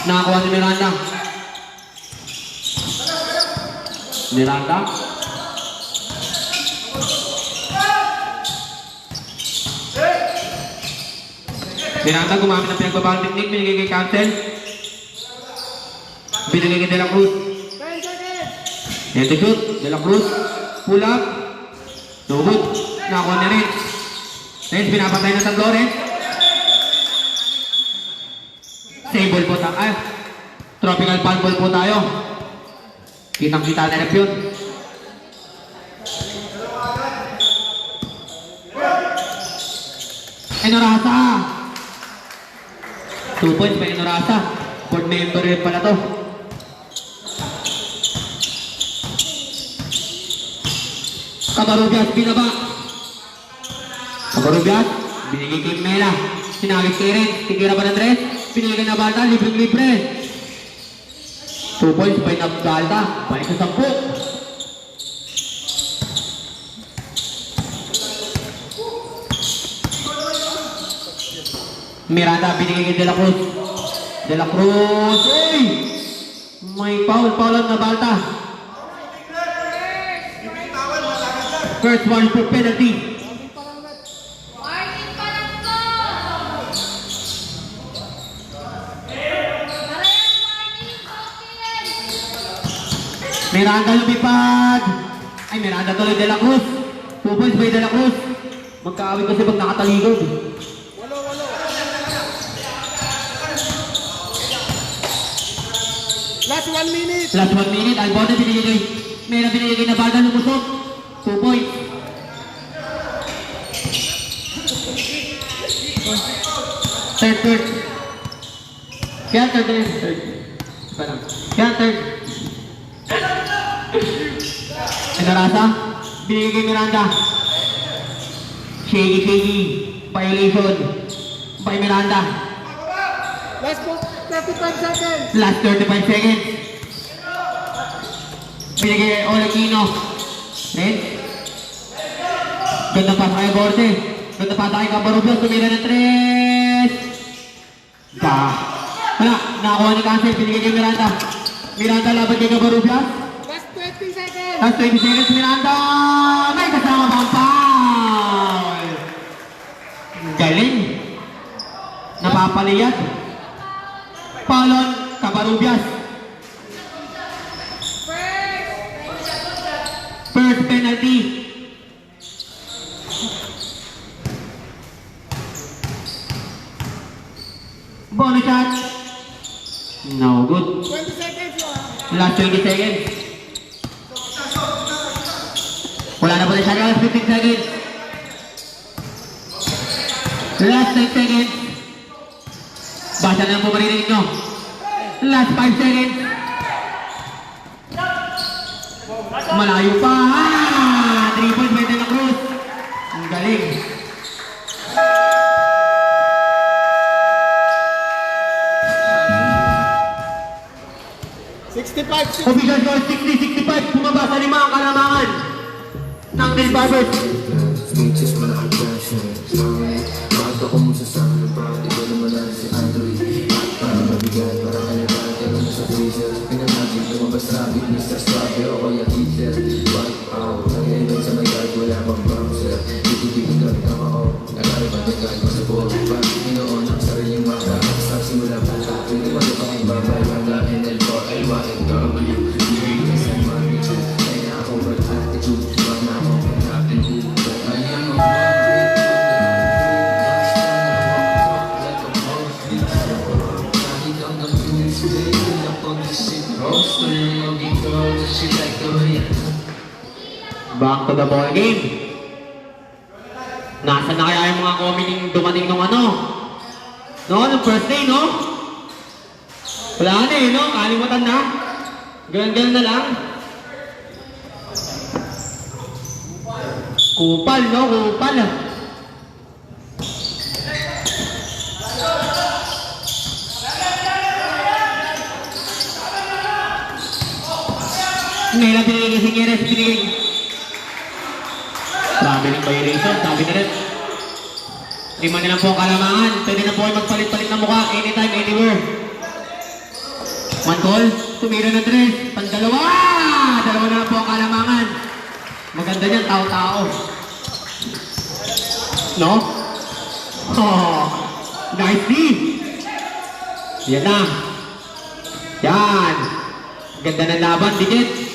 Nakakuha ni Miranda. Miranda. Miranda gumamit ng pinagbabagang technique. Binigay kay Cancel. Binigay kay De La Cruz. 10 seconds! Head to shoot. De La Cruz. Pull up. No good. Nakakuha ni Renz. Renz, pinapatay na tatlo, Renz. Save ball po tayo. Tropical fan ball po tayo. Kitang-kita na rep yun. Enorasa. 2 points by Enorasa. Board member rin pala to. Kabarubias, binaba. Kabarubias, binigay kay Mela. Sinagit kay Ren. Titira ba ng Ren? Binigay na Balta, libre-libre. 2 points by Balta. Balik sa 10. Miranda, binigay kay De La Cruz. De La Cruz, uy! May foul na Balta. First one for penalty. Warning pa lang ko! Parehas warning, okay! Miranda lumipad. Ay, Miranda tuloy De La Cruz. 2 points by De La Cruz. Magkaawin kasi pag nakataligod. Last 1 minute! Last 1 minute. Albote binigay kay Mela, binigay kay Nabalda, lumusok. 2 points. Third. Kaya third na yun. Third. Parang. Kaya third. Enorasa. Binigay kay Miranda. Shaky. Violation. By Miranda. Last 35 seconds! Last 35 seconds. Binigay kay Olekino. Red. Ganda pa sa Borte. Ganda pa tayo Kabarubias. Tumira ng 3. Wala. Nakakuha ni Cancel. Binigay kay Miranda. Miranda laban kay Kabarubias. Last 20 seconds! Last 20 seconds. Miranda. May kasama pang foul. Galing. Napapaliyat. Palon, Kabarubias. First penalty. Bonus shot. No good. 20 seconds lang! Last 20 seconds. Wala na po na shot. Last 15 seconds. Last 10 seconds. Basa na lang po marinig nyo. Last 5 seconds. Malayo pa. 3 points by De La Cruz. Ang galing. Official score 60-65. Bumaba sa 5 ang kalamangan ng Del Barbers. Speeches wala kang passion. Bakit ako mo sa sana? Bakit ikaw naman lang si Android? Parang mabigat, parang kalibat. Pero nasa freezer, pinamagin, lumabas traffic, Mr. Swagger o kaya Hitler. Bakit ako? Nangyayabang sa may guard, wala pang bouncer. Titibigin gamit ang ako. Nag-aripan ng guard mo sa buong pa. Inoon ang sariling mapa. Sa simula pa lahat, hindi mo ito pang babay. Handa NL4LYNW. Hindi ka sa magnitude. Kaya ako, but attitude. Wag na ako, Captain Who. on the seat, roasting, maging gold, she like the way. Back to the ball game. Nasaan na kaya yung mga commenting dumating nung ano? No, nung first day, no? Wala na eh, no? Kalimutan na. Ganun-ganun na lang. Kupal, no? Kupal. Ngayon na pinigil si Gires, pinigil. Traveling violation, sabi na rin. 5 na lang po ang kalamangan. Pwede na po kayo magpalit-palit ng mukha anytime, anywhere. One call, tumira ng 3. Pandalawa! Dalawa na lang po ang kalamangan. Maganda niyan, tao-tao. No? Oh, nice D. Yan na. Yan. Ganda ng laban, dikit.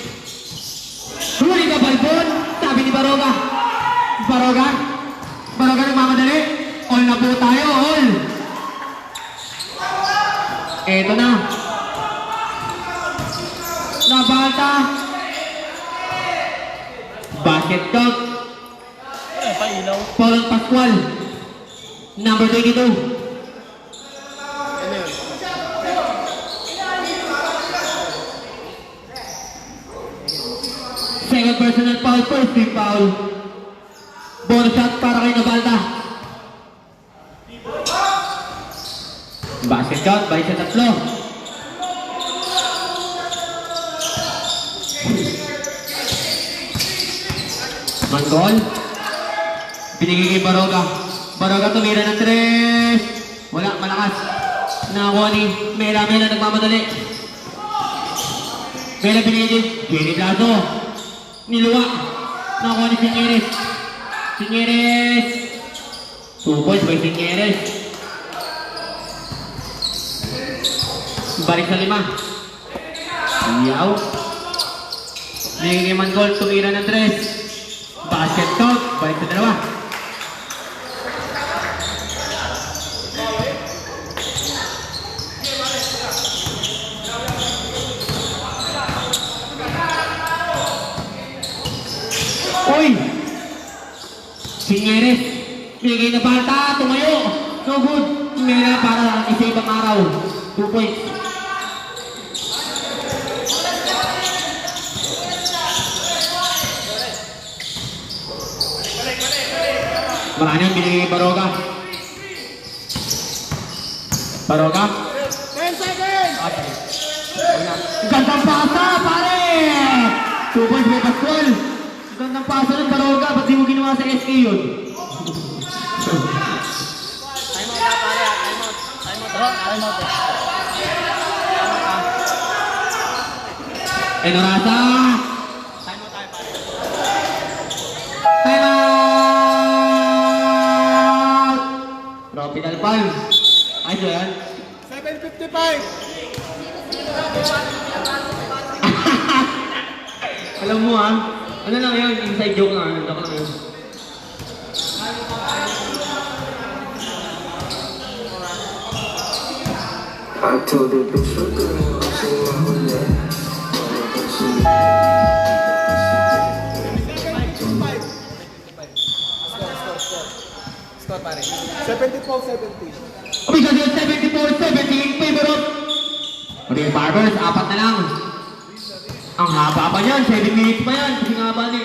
Huli ka, Balbon! Sabi ni Baroga. Baroga nagmamadali. All na po tayo, all. Eto na. Nabata. Basket count. Pailaw. Paul Pascual. Number 22. Ano yun? Second personal foul, first team foul. Bonus shot para kay Nabalta. Basket count, balik sa 3. Man goal. Binigay kay Baroga. Baroga tumira ng 3. Wala, malakas. Nakakuha ni Mela nagmamadali. Mela binigay Jenny Blaso. Niluwa. Nakakuha ni Sinyeres. Sinyeres. 2 points by Sinyeres. Balik sa 5. Yaw. Binigay kay Mangol. Tumira ng 3. Basket count. Balik sa 2. Uy! Sinyeres. Binigay na bata. Tumayo. No good. Mera para isa ibang araw. 2 points. Marami ang binigay kay Baroga. Baroga. 10 seconds! Gandang pasa, pare! 2 points by Pascual. Gandang pasa ng Baroga. Ba't di mo ginawa sa SK yun? Time out na pare ha. Time out. Time out. Time out. Enorasa. Time out tayo pare. Time out! Tropical Palm. Ayos ba yan? 7:55. Alam mo ah, ano lang yun, inside joke lang, joke lang yun. I told the bitch we're good, she won't let. 7:55. Score pare. 74-70. Because yun, 74-70 in favor of Real Barbers, 4 na lang. Ang haba pa yan, 7 minutes pa yan, kasi nga ba ni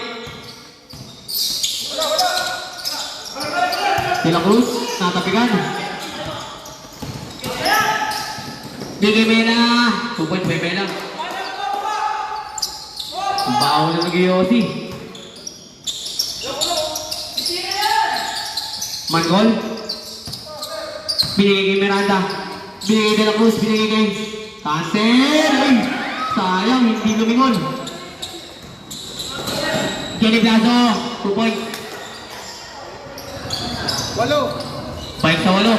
Sila Cruz, natapigan. Bigay Mela, 2 points by Mela. Bawo na nag-iossi. Mangol. Binigay kay Miranda. Binigay kay De La Cruz. Binigay kay Cancel. Ay, sayang. Hindi lumingon. Jenny Blaso. 2 points. 8. 5 sa 8.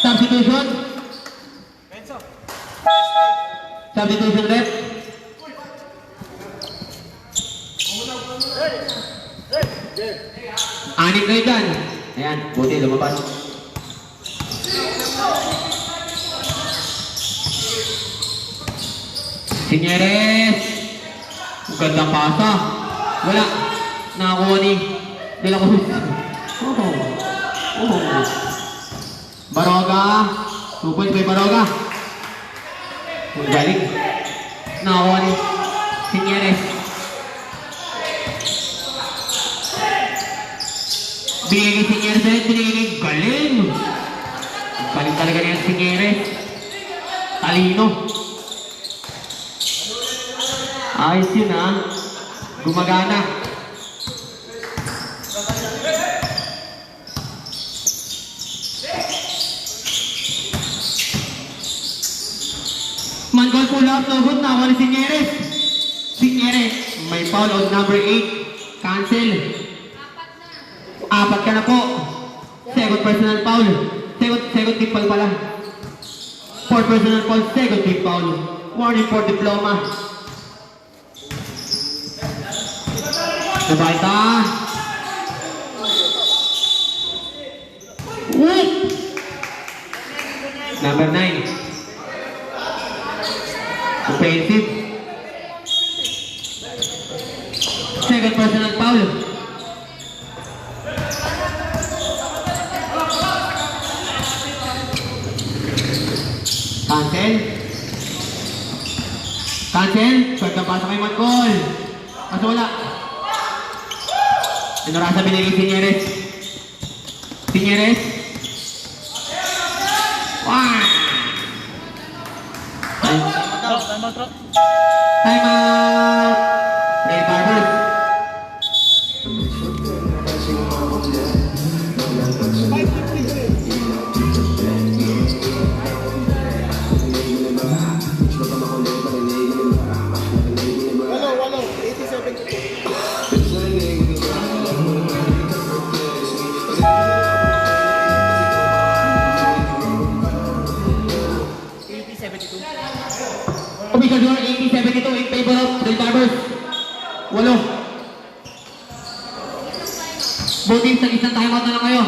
Substitution. Substitution rep. Anim kayo dyan. Ayan, buti lumabas. Sinyeres. Gandang pasa. Wala. Nakakuha ni De La Cruz. Baroga. 2 points kay Baroga. Ang galing. Nakakuha ni Sinyeres. Binigay kay Sinyeres ulit. Binigay kay galing. Galing talaga niya Sinyeres. Talino. Ayos yun ha. Gumagana. Mangol pull up. No good. Nakuha ni Sinyeres. Sinyeres. May foul on number 8. Cancel. 4 ka na po. Second personal foul. Second team foul pala. 4 personal foul. Second team foul. Warning for diploma. Nabaita. Wait! Number 9. Offensive. Second personal foul. Cancel. Cancel. Pagkapasa kay Mangol. Kaso wala. Inurasa binigay Sinyeres. Sinyeres. Wah! Time out. Time out! Ray Barbers. Walo, 87. Official score 80-72 in favor of Ray Barbers. 8. Buti sa isang timeout na lang kayo.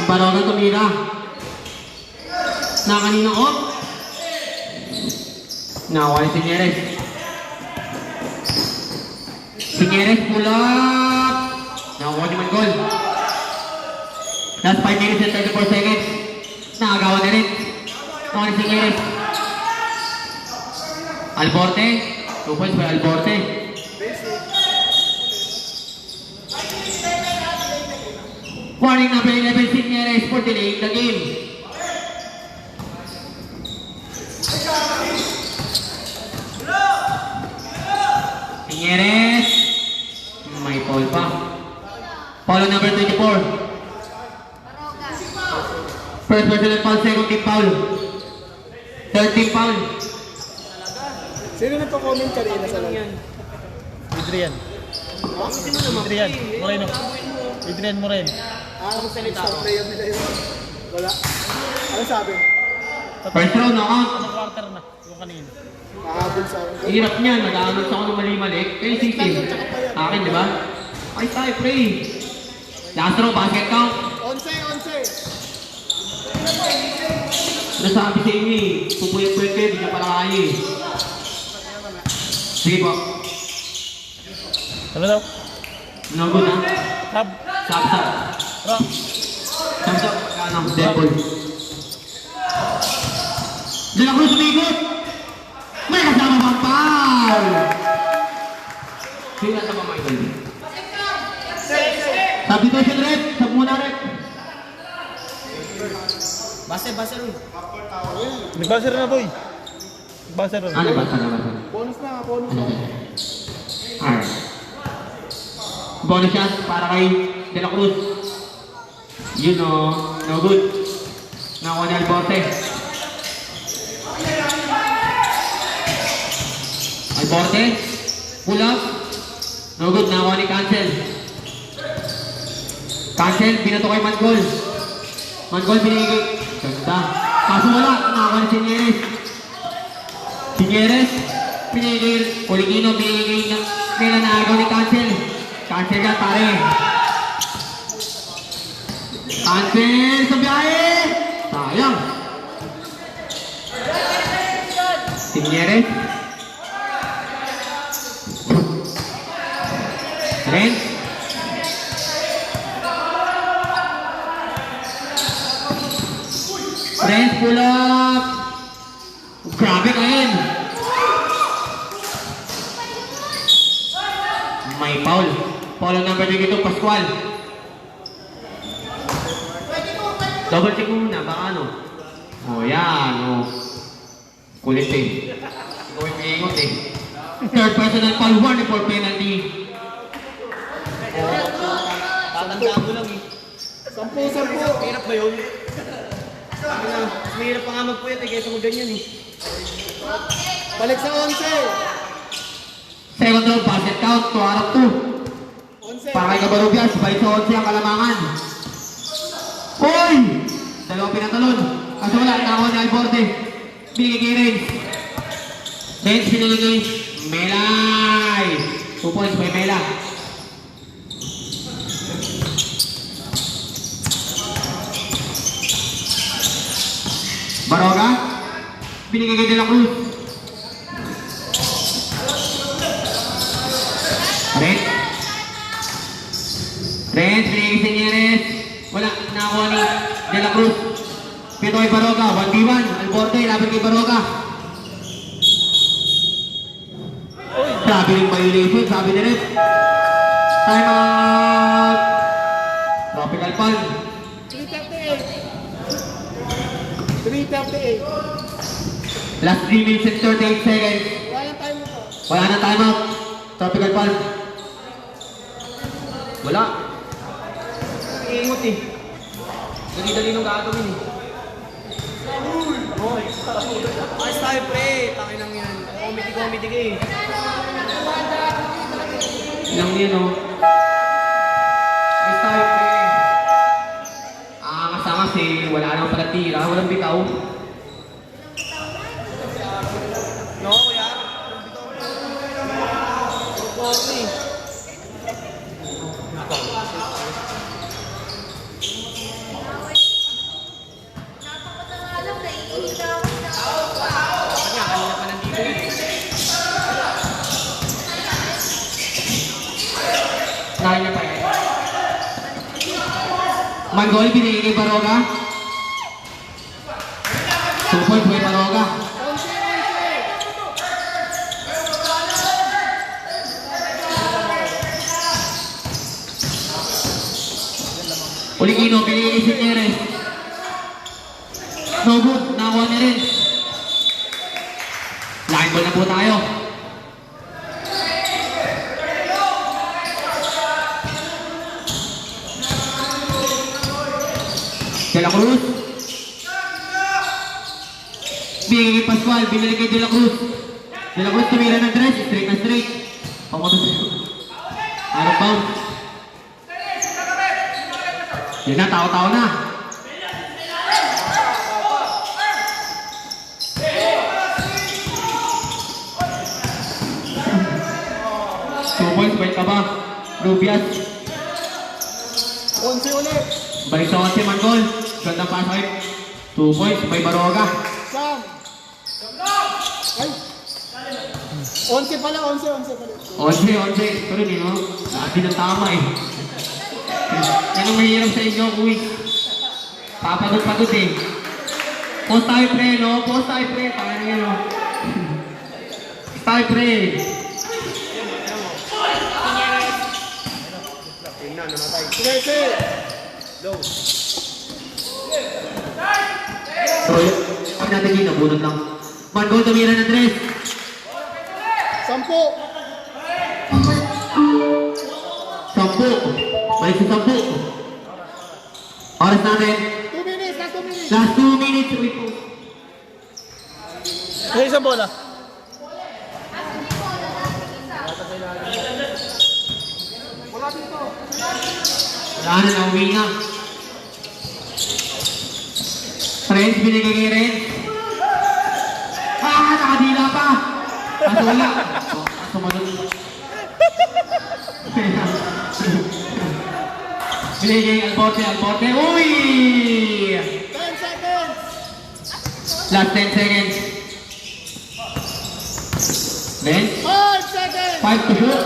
Baroga tumira. Na kanina off. Nakuha ni Sinyeres. Sinyeres pull up. Nakuha ni Mangol. Last 5 minutes and 34 seconds. Nakagawa na rin. Nakuha ni Sinyeres. Alborte. 2 points for Alborte. Warning number 11, Sinyeres for delaying the game. Sinyeres. May foul pa. Foul on number 24. First personal foul, second team foul. Third team foul. Sino nagko-comment kanina sa loob? Adrian. Adrian Moreno. Adrian Moreno. Star player nila yun. Wala. Ano sabi? First round, knockout. Anong quarter na? Yung kanina. Kahabol sa akin. Hirap niyan, nag-aanod ako ng mali-mali. Kayo sisig. Akin, di ba? Ay tayo, pre. Last row, basket count. 11. Nasabi sa inyo eh. Pupuyat-puyat kayo, di niya pala kaya eh. Sige po. Ano daw? No good ha? Tab. Sab-sab. Rock. Sab-sab. Ano? Devil. De La Cruz umikot. May kasama pang foul. Sino sa mga Michael? Substitution rep. Sab muna rep. Base ron. Nagbaser na boy. Nagbaser ron. Ano ba? Ano ba? Bonus na. Alright. Bonus shot para kay De La Cruz. Yun o. No good. Nakuha ni Alborte. Alborte. Pull up. No good. Nakuha ni Cancel. Cancel. Binato kay Mangol. Mangol binigay. Ganda. Kaso wala. Nakuha ni Sinyeres. Sinyeres, pinigil. Oligino, binigay na nila na agaw ni Cancel. Cancel ka, pare. Cancel sa biyahe. Sayang. Sinyeres. Renz. Renz, pull up. Grabe kain. May foul. Foul ang number 2 ito, Pascual. Double check mo muna, baka ano. Oh, yan. Oh. Kulit eh. Ikaw yung pingingot eh. Third personal foul, 1 for penalty. Tatandaan mo lang eh. 10-10. Hirap ba yun? Mas mahirap pa nga magpuyat eh, kaysa mo ganyan eh. Balik sa 11. Second round, basket count, 2 out of 2. 11. Para kay Cabarubias, balik sa 11 ang kalamangan. Hoy! Dalawang pinatalon. Kaso wala, nakakuha ni Alborde. Binigay kay Renz. Renz binigay kay Melay. 2 points by Mela. Baroga. Binigay kay De La Cruz. Renz. Renz, binigay kay Sinyeres. Wala, nakakuha ni De La Cruz. Pito kay Baroga, 1v1. Alborde, laban kay Baroga. Sabi rin violation, sabi ni Red. Time out! Tropical Palm. 3:38. Last 3 minutes and 38 seconds. Wala tayo mo to. Wala na time out. Tropical Palm. Wala. Iingot eh. Dali-dali nung gagawin eh. Ayos tayo pre, tangin lang yan. Comedy ka eh. Ilang yan o. Ayos tayo pre. Kasama si wala nang pala tira, walang bitaw. No, kuya. Okay. Kanya, kanina pa nandito eh. Nakain na pa eh. Manggol, binigay kay Baroga. 2 points by Baroga. 11. Oligino, binigay kay Sinyeres. No good, nakakuha niya rin. Line ball na po tayo. De La Cruz. Binigay kay Pascual, binigay kay De La Cruz. De La Cruz tumira ng dress, straight na straight. Papunta sa out of bounds. Yan na, tao-tao na. Two points, balik ka ba? Rubias. 11 ulit. Balik sa 11, Manggol. Gandang pasay. 2 points, may Baroga. Sam. Ay. 11 pala, 11 pala. 11. Pero hindi no, sabi ng tama eh. Yan ang mahirap sa inyo, kuwi. Papagod-pagod eh. Post tayo pre, no? Post tayo pre. Paano yan, no? Post tayo pre. Tingnan, namatay. 13. Low. So, pag natin dito, bunot lang. Manggol, tumira ng dress. 10. 10. Balik sa 10. Oras natin. 2 minutes, last 2 minutes. Last 2 minutes. Wait po. May isang bola. Wala na, nauwi na. Friends, binigay kay Renz. Kaso wala. Sumunod. Binigay Alborte. Uy! 10 seconds! Last 10 seconds. Then, 5 seconds! 5 to shoot.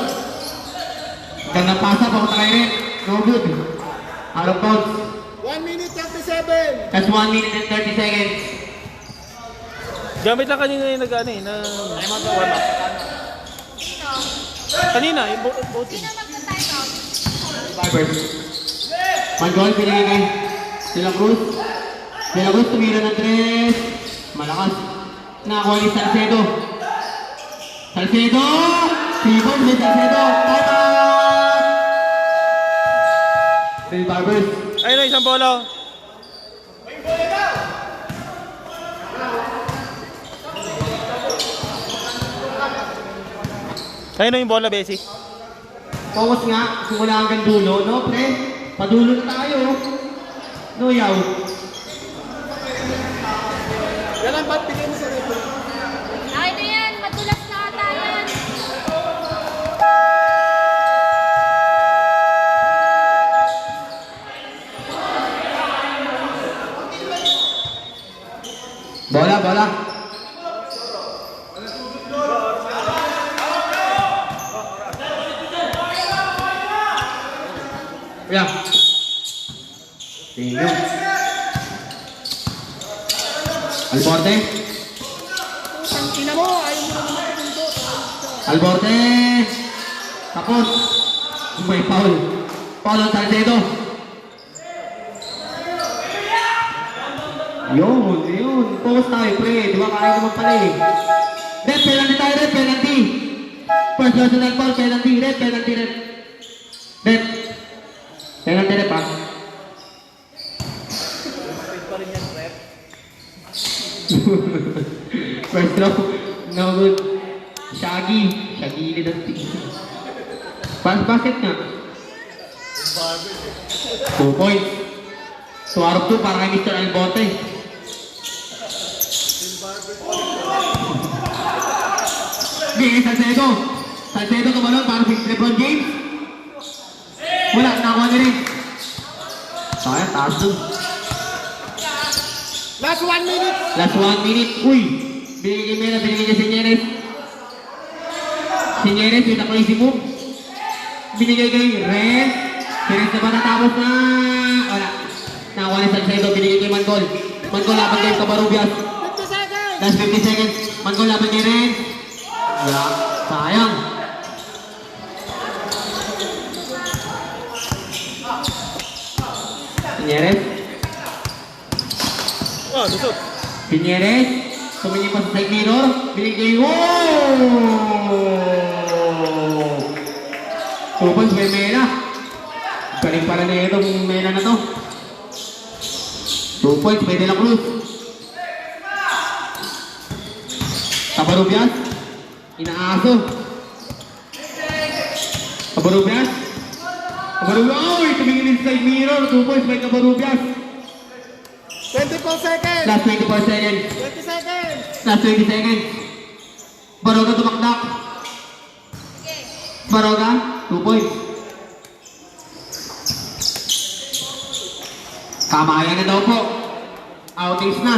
Ganda pasa, papunta kay Ren. No good. Out of bounds. 1 minute 37! That's 1 minute and 30 seconds. Gamit lang kanina yung nag-ano eh, na warm up. Kanina, yung voting. First. One goal, pinigay kay De La Cruz. De La Cruz tumira ng 3. Malakas. Nakakuha ni Salcedo. 3 points ni Salcedo. Time out! Phil Barbers. Ayun na, isang bola. Ayun na yung bola, Bessie. Focus nga, simula hanggang dulo, no pre? Padulo na tayo. No yaw. Yan ang ba't bigay mo sa referee? Ay, na yan. Madulas na ata yan. Bola. Yeah. Tingnan. Alborte. Ang ina mo, ayaw mo naman matutundo. Alborte. Tapos. May foul. Foul ang Salcedo. Yun. Focus tayo, pre. Di ba kaya naman pala eh. Red, penalty tayo, red, penalty. First personal foul, penalty, red. Red. Penalty, red, pa. First throw. No good. Shaggy lead ang team. Basket nga. 2 points. Suwarap 2 para kay Mr. Alborte. Bigay Salcedo. Salcedo tumalon para si LeBron James. Wala, nakuha niya rin. Sayang, taas dun. Last 1 minute! Last 1 minute. Uy! Binigay niya Sinyeres. Sinyeres, yung crazy move. Binigay kay Ren. Si Ren na ba natapos na? Wala. Nakuha ni Salcedo, binigay kay Mangol. Mangol laban kay Cabarubias. 50 seconds! Last 50 seconds. Mangol laban kay Ren. Wala. Sayang. Sinyeres. Oh, lusot. Pinyeres, tumingin pa sa side mirror, binigay, wow! 2 points may Mena. Galing pala na itong Mena na to. 2 points may De La Cruz. Cabarubias, inaaso. Cabarubias, oy! Tumingin din sa side mirror, 2 points may Cabarubias. 24 seconds! Last 24 seconds. 20 seconds! Last 20 seconds. Baroga tumakdak. Baroga, 2 points. Kamayan na daw po. Outings na.